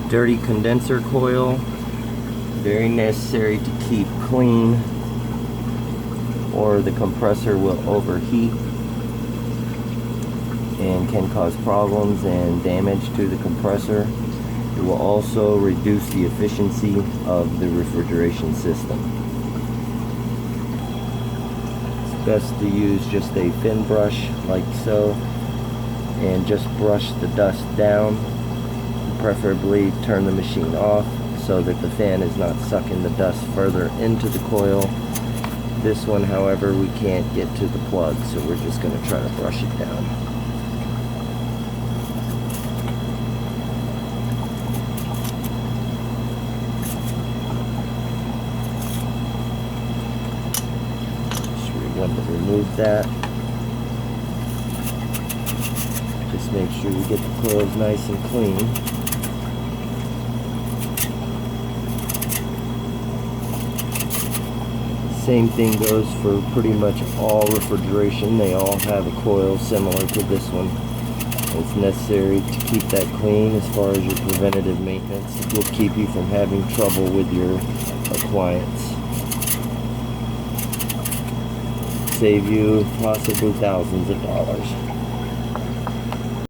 Dirty condenser coil, very necessary to keep clean, or the compressor will overheat and can cause problems and damage to the compressor. It will also reduce the efficiency of the refrigeration system. It's best to use just a thin brush like so and just brush the dust down. Preferably turn the machine off so that the fan is not sucking the dust further into the coil. This one, however, we can't get to the plug, so we're just going to try to brush it down. Just remember to remove that. Just make sure you get the coils nice and clean. Same thing goes for pretty much all refrigeration. They all have a coil similar to this one. It's necessary to keep that clean as far as your preventative maintenance. It will keep you from having trouble with your appliance. Save you possibly thousands of dollars.